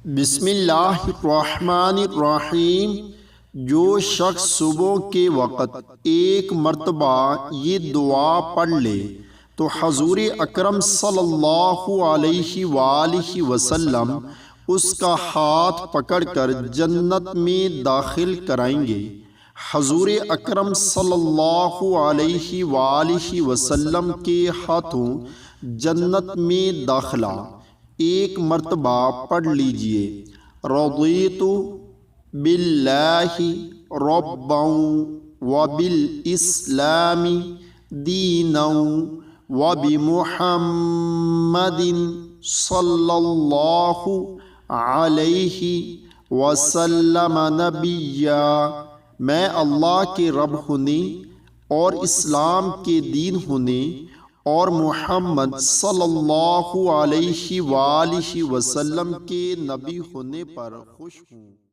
بسم اللہ الرحمن الرحیم۔ جو شخص صبح کے وقت ایک مرتبہ یہ دعا پڑھ لے تو حضور اکرم صلی اللہ علیہ وآلہ وسلم اس کا ہاتھ پکڑ کر جنت میں داخل کرائیں گے۔ حضور اکرم صلی اللہ علیہ وآلہ وسلم کے ہاتھوں جنت میں داخلہ ایک مرتبہ پڑھ لیجئے۔ رضیت باللہ ربا وبالاسلام دینا وبمحمد صلی اللہ علیہ وسلم نبیا۔ میں اللہ کے رب ہونے اور اسلام کے دین ہونے اور محمد صلی اللہ علیہ وآلہ وسلم کے نبی ہونے پر خوش ہوں۔